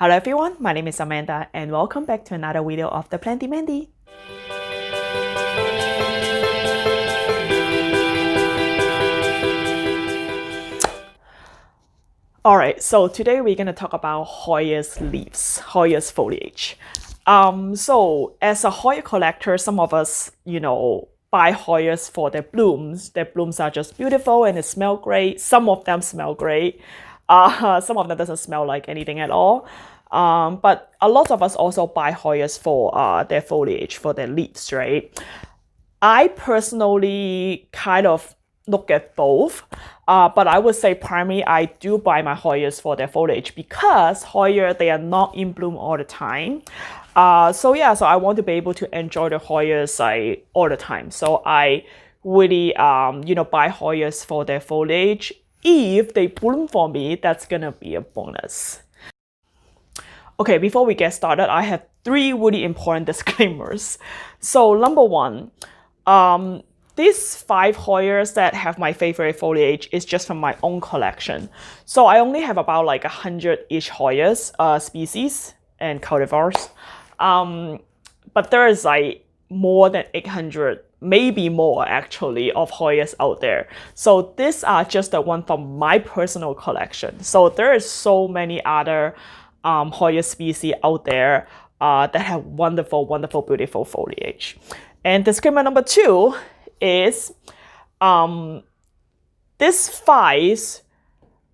Hello everyone, my name is Amanda and welcome back to another video of the Planty Mandy. Alright, so today we're going to talk about Hoya's leaves, Hoya's foliage. So as a Hoya collector, some of us, buy Hoyas for their blooms. Their blooms are just beautiful and they smell great. Some of them smell great. Some of them doesn't smell like anything at all. But a lot of us also buy Hoyas for their foliage, for their leaves, right? I personally kind of look at both, but I would say primarily I do buy my Hoyas for their foliage because Hoya, they are not in bloom all the time. So I want to be able to enjoy the Hoyas all the time. So I really, buy Hoyas for their foliage. If they bloom for me, that's gonna be a bonus. Okay, before we get started, I have 3 really important disclaimers. So number 1, these 5 Hoyas that have my favorite foliage is just from my own collection. So I only have about like 100-ish Hoyas species and cultivars. But there is like more than 800, maybe more actually, of Hoyas out there. So these are just the one from my personal collection. So there is so many other Hoya species out there that have wonderful, wonderful, beautiful foliage. And disclaimer number 2 is these 5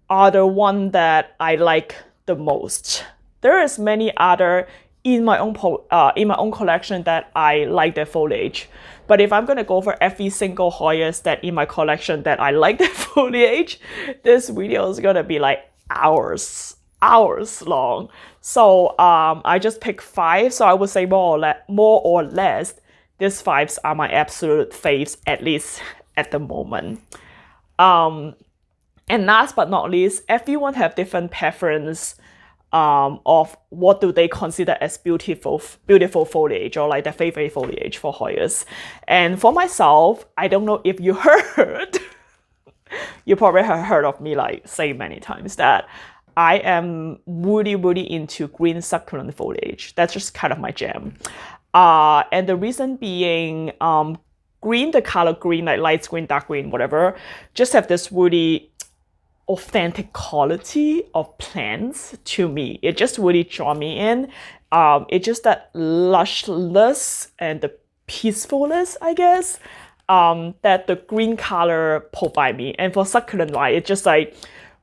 are the one that I like the most. There is many other in my own collection that I like their foliage. But if I'm gonna go for every single Hoyas that in my collection that I like their foliage, this video is gonna be like hours long. So I just picked 5. So I would say more or less, these 5 are my absolute faves, at least at the moment. And last but not least, everyone have different preference of what do they consider as beautiful foliage, or like their favorite foliage for Hoyas. And for myself, I don't know if you heard, you probably have heard of me like say many times that I am really, really into green succulent foliage. That's just kind of my jam. And the reason being, green, the color green, like light green, dark green, whatever, just have this really authentic quality of plants to me. It just really draw me in. It's just that lushness and the peacefulness, I guess, that the green color provide me. And for succulent, right, it's just like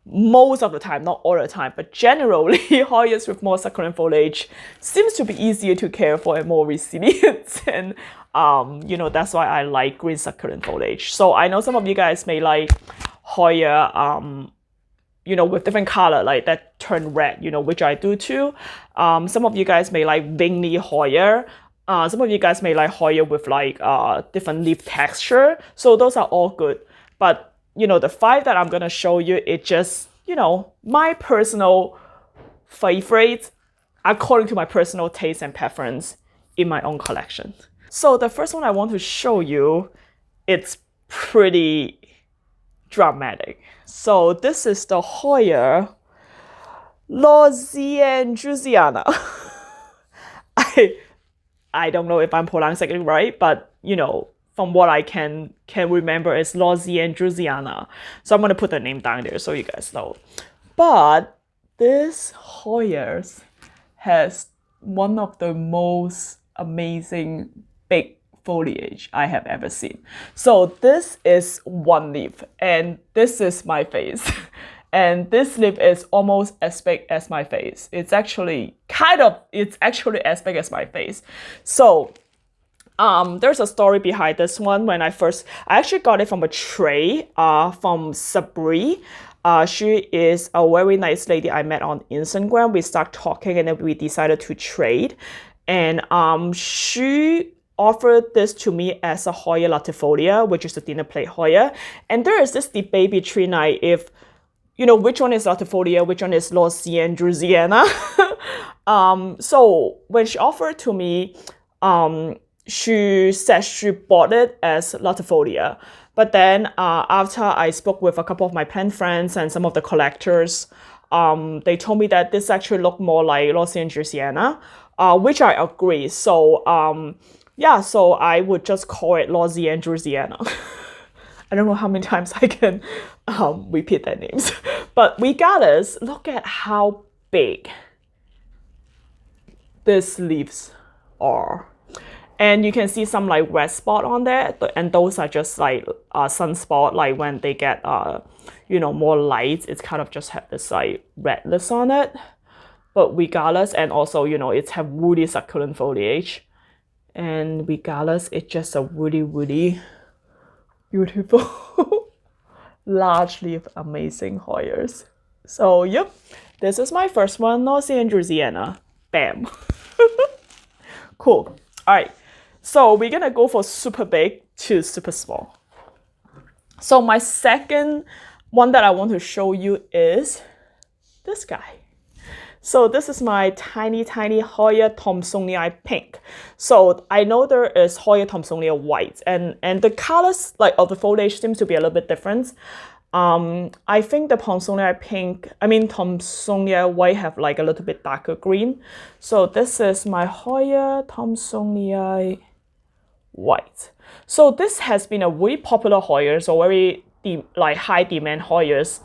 most of the time, not all the time, but generally, Hoyas with more succulent foliage seems to be easier to care for and more resilient. And, that's why I like green succulent foliage. So I know some of you guys may like Hoya, with different color, like that turn red, which I do too. Some of you guys may like vingy Hoya. Some of you guys may like Hoya with like different leaf texture. So those are all good. But the 5 that I'm gonna show you, it just, my personal favorite according to my personal taste and preference in my own collection. So the first one I want to show you, it's pretty dramatic. So this is the Hoya loyceandrewsiana. I don't know if I'm pronouncing it right, but from what I can remember, is loyceandrewsiana. So I'm gonna put the name down there so you guys know. But this Hoyas has one of the most amazing big foliage I have ever seen. So this is one leaf, and this is my face. And this leaf is almost as big as my face. It's actually as big as my face. So there's a story behind this one. I actually got it from a tray from Sabri. She is a very nice lady I met on Instagram. We started talking and then we decided to trade. And she offered this to me as a Hoya latifolia, which is the dinner plate Hoya. And there is this debate between if which one is latifolia, which one is loyceandrewsiana. So when she offered to me, she said she bought it as latifolia. But then after I spoke with a couple of my plant friends and some of the collectors, they told me that this actually looked more like loyceandrewsiana, which I agree. So yeah, so I would just call it loyceandrewsiana. I don't know how many times I can repeat their names. But regardless, look at how big these leaves are. And you can see some like red spot on there, and those are just like sunspot. Like when they get you know, more light, it's kind of just have this like redness on it. But regardless, and also, you know, it's have woody succulent foliage, and regardless, it's just a really beautiful large leaf amazing Hoyas. So yep, this is my first one, loyceandrewsiana. Bam. Cool. All right, so we're gonna go for super big to super small. So my second one that I want to show you is this guy. So this is my tiny Hoya thomsonii pink. So I know there is Hoya thomsonii white, and the colors like of the foliage seems to be a little bit different. I think the thomsonii white have like a little bit darker green. So this is my Hoya thomsonii white. So this has been a really popular Hoya, so very like high demand Hoyas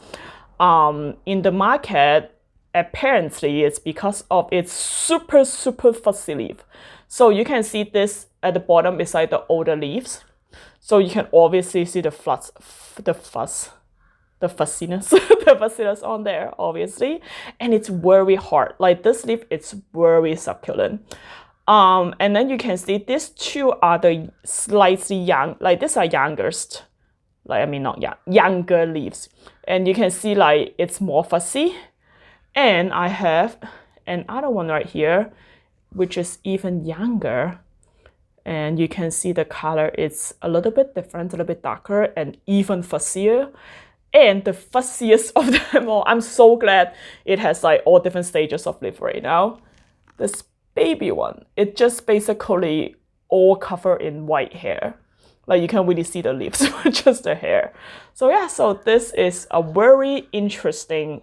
in the market. Apparently it's because of its super fussy leaf. So you can see this at the bottom beside the older leaves. So you can obviously see the fussiness the fussiness on there, obviously. And it's very hard. Like this leaf, it's very succulent. And then you can see these two are the slightly young, like these are youngest, like I mean not young, younger leaves. And you can see like it's more fussy. And I have another one right here, which is even younger. And you can see the color, it's a little bit different, a little bit darker, and even fussier. And the fussiest of them all, I'm so glad it has like all different stages of leaf right now. This baby one, it just basically all covered in white hair. Like you can't really see the leaves, just the hair. So yeah, so this is a very interesting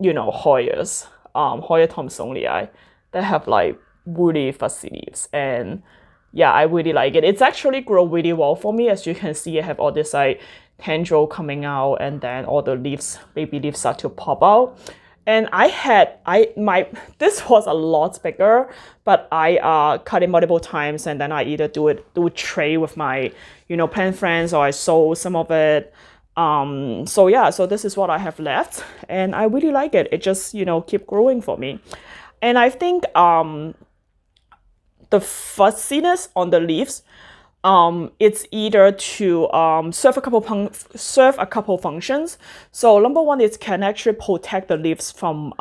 you know, Hoyas, Hoya thomsonii, that have like really fussy leaves. And yeah, I really like it. It's actually grown really well for me. As you can see, I have all this like tendril coming out, and then all the leaves, baby leaves start to pop out. And this was a lot bigger, but I cut it multiple times, and then I either do trade with my, you know, plant friends, or I sold some of it. So yeah, so this is what I have left, and I really like it. It just, you know, keep growing for me. And I think the fussiness on the leaves, it's either to serve a couple functions. So number one, it can actually protect the leaves from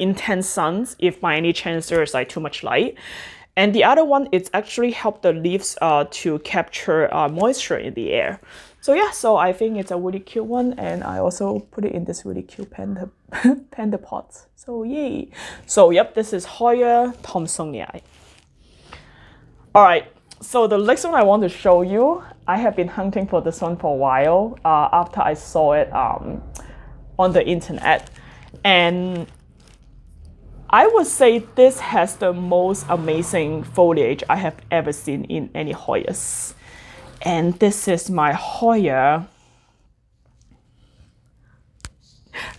intense suns if by any chance there is like too much light. And the other one, it's actually help the leaves to capture moisture in the air. So yeah, so I think it's a really cute one, and I also put it in this really cute panda pots. So yay! So yep, this is Hoya thomsonii. All right, so the next one I want to show you, I have been hunting for this one for a while after I saw it on the internet, and I would say this has the most amazing foliage I have ever seen in any Hoyas. And this is my Hoya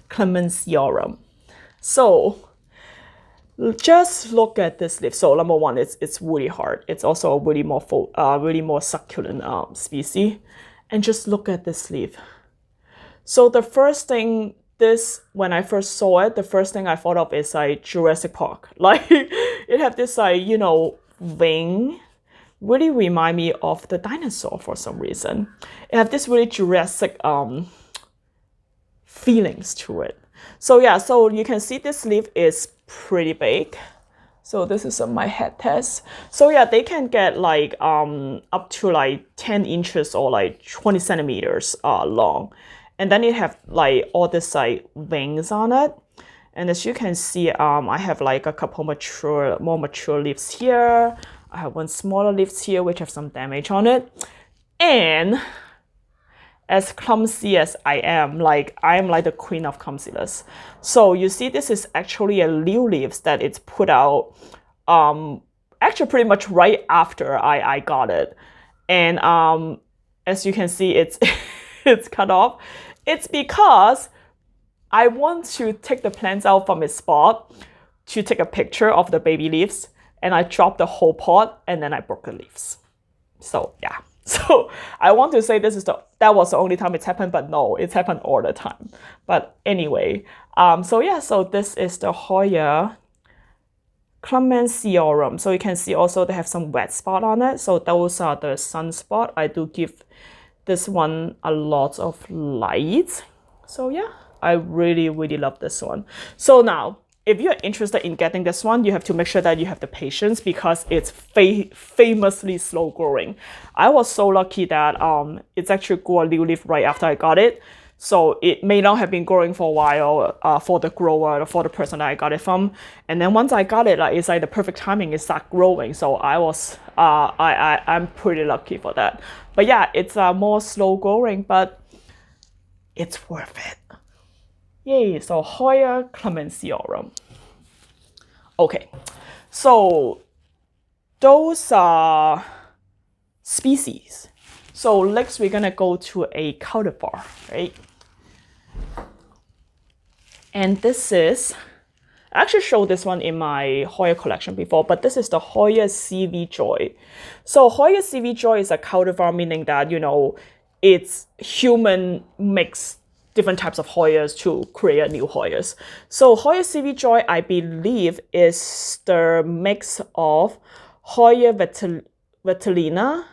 clemensiorum. So just look at this leaf. So number one, it's really hard. It's also a really more succulent species. And just look at this leaf. So the first thing, when I first saw it, the first thing I thought of is like Jurassic Park. Like it had this like, you know, wing. Really remind me of the dinosaur for some reason. It have this really Jurassic feelings to it. So yeah, so you can see this leaf is pretty big. So this is my head test. So yeah, they can get like up to like 10 inches or like 20 centimeters long. And then it have like all this like wings on it. And as you can see, I have like a couple more mature leaves here. I have one smaller leaf here which have some damage on it. And as clumsy as I am like the queen of clumsiness. So you see, this is actually a new leaves that it's put out actually pretty much right after I got it. And as you can see, it's it's cut off. It's because I want to take the plants out from its spot to take a picture of the baby leaves, and I dropped the whole pot and then I broke the leaves. So yeah. So I want to say that was the only time it's happened, but no, it's happened all the time. But anyway, so yeah, so this is the Hoya clemensiorum. So you can see also they have some wet spot on it. So those are the sunspot. I do give this one a lot of light. So yeah, I really, really love this one. So now, if you're interested in getting this one, you have to make sure that you have the patience because it's famously slow growing. I was so lucky that it's actually grew a new leaf right after I got it. So it may not have been growing for a while for the grower or for the person that I got it from. And then once I got it, it's like the perfect timing, it started growing. So I'm pretty lucky for that. But yeah, it's more slow growing, but it's worth it. Yay, so Hoya clemensiorum. Okay, so those are species. So next we're gonna go to a cultivar, right? And this is, I actually showed this one in my Hoya collection before, but this is the Hoya CV Joy. So Hoya CV Joy is a cultivar, meaning that, you know, it's human mixed different types of Hoyas to create new Hoyas. So Hoya CV Joy, I believe, is the mix of Hoya vetulina,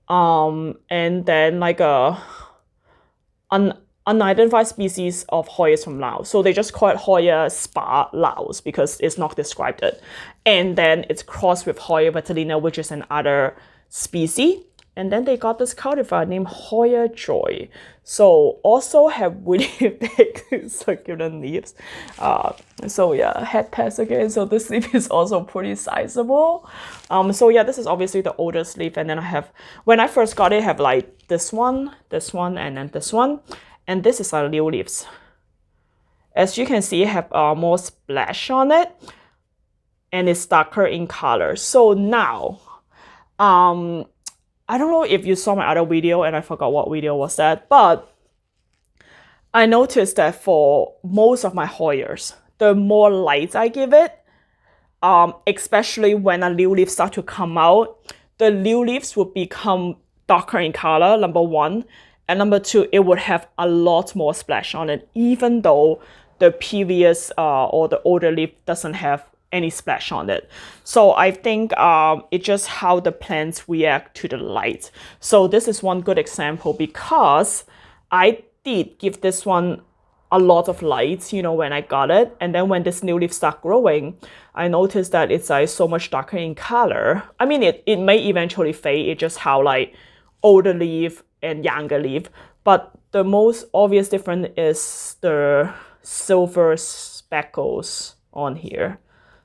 and then like a unidentified species of Hoyas from Laos. So they just call it Hoya spa Laos because it's not described it. And then it's crossed with Hoya vetulina, which is another species. And then they got this cultivar named Hoya Joy. So also have really big succulent leaves. So yeah, head test again. So this leaf is also pretty sizable. So yeah, this is obviously the oldest leaf. And then I have, when I first got it, I have like this one, and then this one. And this is our new leaves. As you can see, I have more splash on it. And it's darker in color. So now, I don't know if you saw my other video and I forgot what video was that, but I noticed that for most of my Hoyas, the more light I give it, especially when a new leaf starts to come out, the new leaves would become darker in color, number one. And number two, it would have a lot more splash on it, even though the previous or the older leaf doesn't have any splash on it. So I think it's just how the plants react to the light. So this is one good example because I did give this one a lot of light, you know, when I got it. And then when this new leaf started growing, I noticed that it's like so much darker in color. I mean, it may eventually fade. It's just how like older leaf and younger leaf. But the most obvious difference is the silver speckles on here.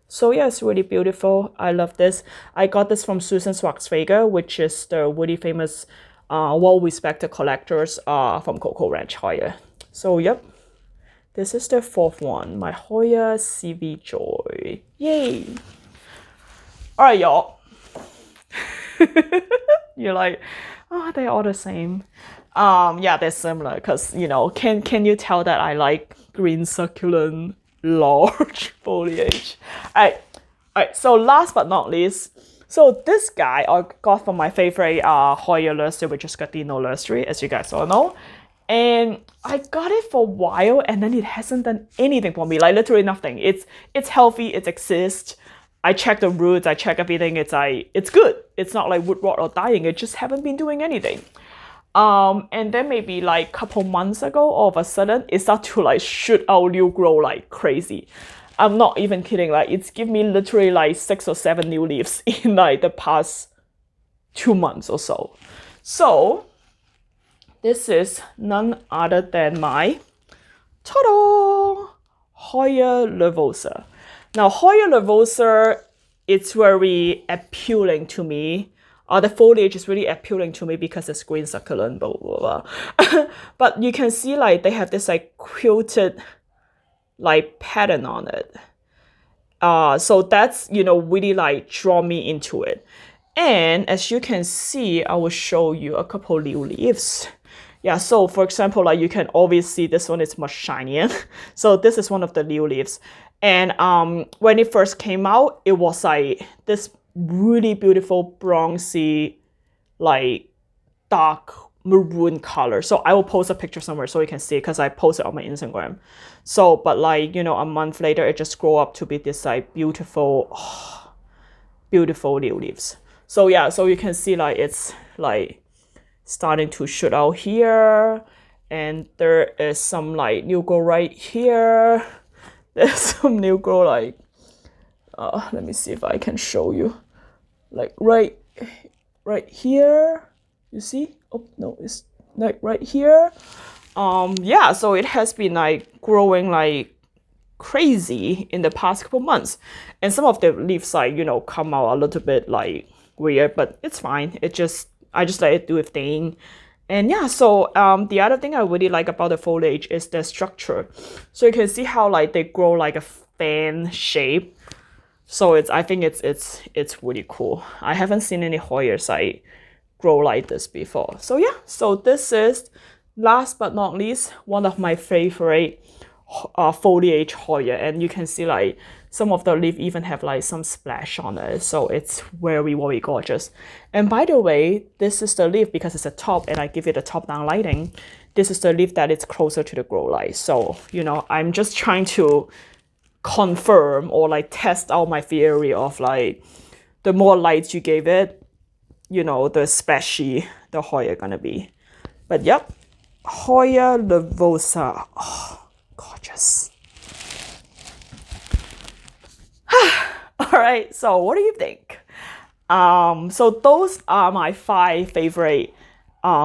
So yeah, it's really beautiful. I love this. I got this from Susan Schwarzweger, which is the really famous, well-respected collectors from Coco Ranch Hoya. So yep, this is the fourth one, my Hoya CV Joy. Yay! All right, y'all. You're like, oh, they're all the same. Yeah, they're similar because, you know, can you tell that I like green succulent large foliage? All right, so last but not least, so this guy I got from my favorite Hoya nursery, which is Gardino nursery, as you guys all know. And I got it for a while and then it hasn't done anything for me, like literally nothing. It's healthy, it exists. I check the roots, I check everything, it's good. It's not like wood rot or dying, it just haven't been doing anything. And then maybe like a couple months ago, all of a sudden, it started to like shoot out new grow like crazy. I'm not even kidding, like it's given me literally like 6 or 7 new leaves in like the past 2 months or so. So this is none other than my ta-da! Hoya nervosa. Now Hoya nervosa, it's very appealing to me. The foliage is really appealing to me because it's green succulent, blah, blah, blah. But you can see like they have this like quilted like pattern on it. So that's, you know, really like draw me into it. And as you can see, I will show you a couple new leaves. Yeah, so for example, like you can always see this one is much shinier. So this is one of the new leaves. And when it first came out, it was like this really beautiful bronzy, like dark maroon color. So I will post a picture somewhere so you can see it because I posted on my Instagram. So, but like, you know, a month later, it just grew up to be this like beautiful, beautiful new leaves. So yeah, so you can see like it's like starting to shoot out here. And there is some like new growth right here. There's some new growth like, let me see if I can show you. Like right here, you see? Oh no, it's like right here. Yeah, so it has been like growing like crazy in the past couple months. And some of the leaves like, you know, come out a little bit like weird, but it's fine. I just let it do its thing. And yeah, so the other thing I really like about the foliage is the structure. So you can see how like they grow like a fan shape. So I think it's really cool. I haven't seen any Hoyas like grow like this before. So yeah, so this is last but not least one of my favorite foliage Hoya, and you can see like some of the leaf even have like some splash on it. So it's very gorgeous. And by the way, this is the leaf because it's a top and I give it a top down lighting. This is the leaf that is closer to the grow light. So, you know, I'm just trying to confirm or like test out my theory of like the more lights you gave it, you know, the splashy the Hoya gonna be. But yep, Hoya nervosa. Oh, gorgeous. All right, so what do you think? So those are my 5 favorite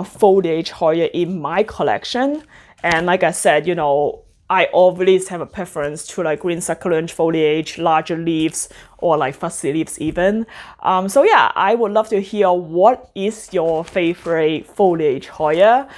foliage Hoya in my collection. And like I said, you know, I always have a preference to like green succulent foliage, larger leaves, or like fussy leaves even. So yeah, I would love to hear what is your favorite foliage Hoya.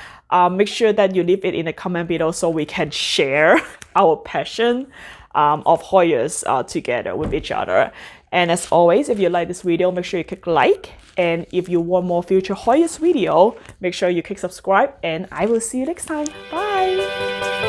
Make sure that you leave it in the comment below so we can share our passion of Hoyas together with each other. And as always, if you like this video, make sure you click like. And if you want more future Hoyas video, make sure you click subscribe. And I will see you next time. Bye!